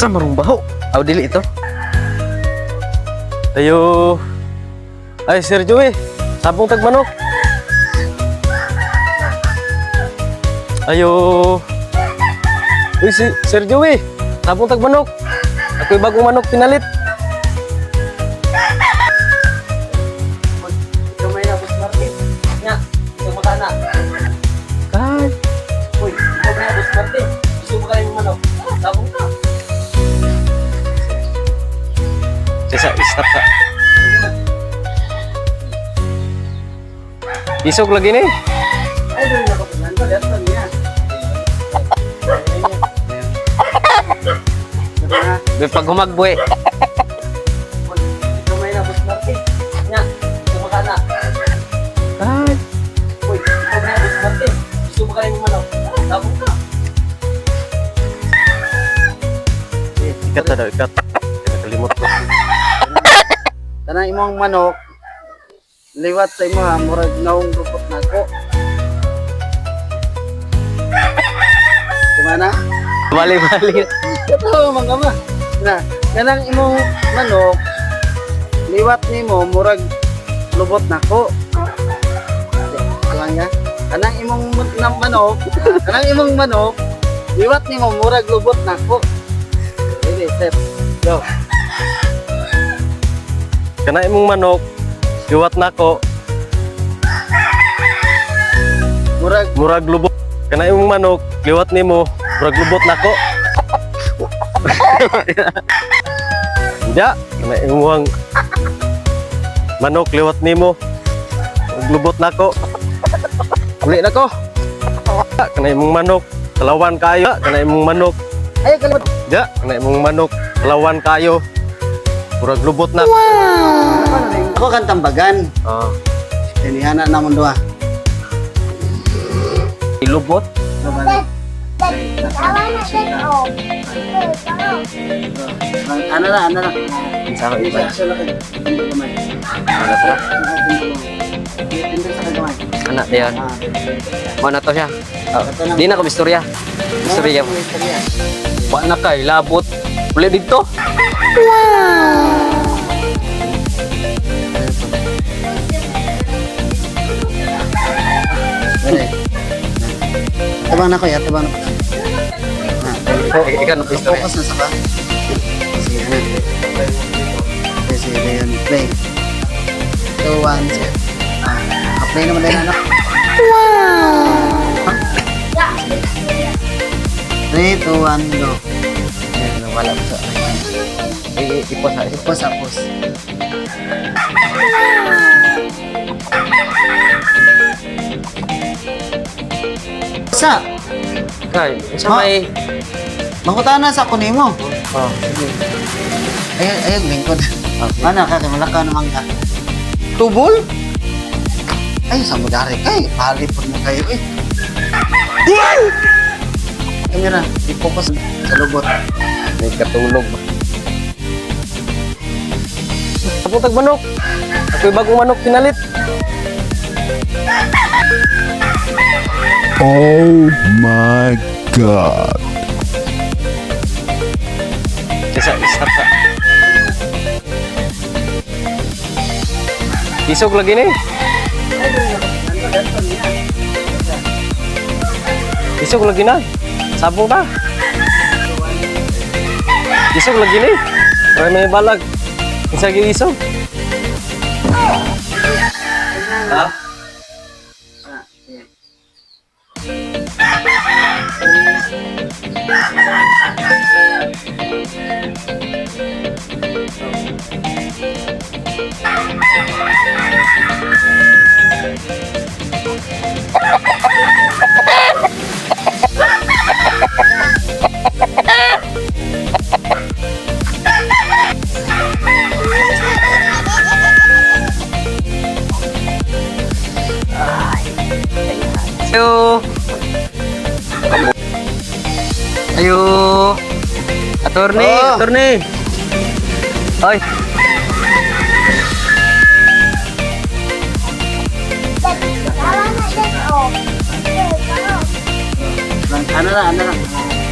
Sa marong baho. Aw dili ito. Ayo. Ay Sir Joey, sabong tagmanok. Ayo. Uy si Sir Joey, sabong tagmanok. Ako'y bagong manok pinalit. Gamay na, Boss Martin. Nya, ito makana. Kay. Uy, ito na, Boss Martin. Gusto mo kayo manok? Sabong ka. Sa stop ka. Isog lagi nih. Ay, doon na kapunan ko. Lihat lang niya. Pag humagboy. Gamay na, Boss Martin. Nya, ito makana. Kay. Uy, ito na, Boss Martin. Gusto mo kayo manok? Sabong ka. Ikat ada ikat. Kalimot ko. Tanang imong manok, liwat sa imo ha, murag naong lupot na ko. Gimana? Balik-balik. Ito, mga ma. Na, kanang imong manok, liwat nimo murag lubot na ko. Kulang ya. Kanang imong manok, kanang imong manok, liwat nimo murag lubot na ko. Sige, step. Go. Kana imong manok, liwat nako, murag lubot. Kana imong manok, liwat nimo, murag lubot nako. Ya, kana imong manok liwat nimo, murag lubot nako. Uli nako. Kana imong manok, kalawan kayo. Kana imong manok, Ay, kalabot. ya, kana imong manok, kalawan kayo. Murag lubot na. Ako kan tambagan. Ah, Tinihana namon doa. ilubot. Ano na, ano na. Sa iba. Ano to? Anak dia. Mana to siya? Oh, di na ko istorya. Istorya. Wa na kay labot. Uli dito. Tabang na ko ya, tabang na ko. Ikan ko istorya. Focus na sa ka. Sige, ano. Sige, yun. Play. 2, 1, set. Play naman din anak. 3, 2, 1, go. Wala sa. Ipos ha. Pause, pause. Sa, Kay, sa Ma. may mangutana sa kunin mo. oh, Ayun, lingkod. Okay. Mana ka, malaka naman ka. Tubol? Ay, sa mudari kay, palipod mo kayo eh. Kamera, i-focus sa lubot. may katulog. Ako tag manok. Ako'y bagong manok pinalit. Oh my God. Stop ka. Isog lagi nih. Isog lagi na. Sabong ta. Isog lagi nih. May may balag. Isa gi isog. Ha? Ayo. Ayo. Atur nih, Oh. atur nih. Oi. Ano na, ano na.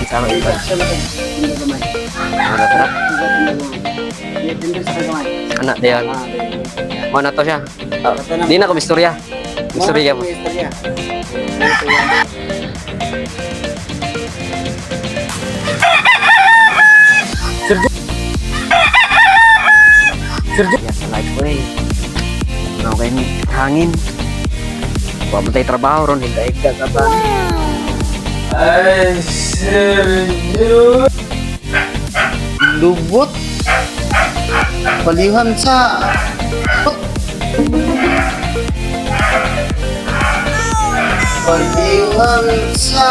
Sama iba. Hindi gamay. Ano tara? Dito sa kagaway. Anak dayon. Mo na to siya. Di na ko misturya. Misturya mo. Istorya. Ya sa life ko eh. Ano kayo hangin. Wa mo tayo trabaho ron, hindi ka ba? Lubot. Palihan sa... Palihan sa...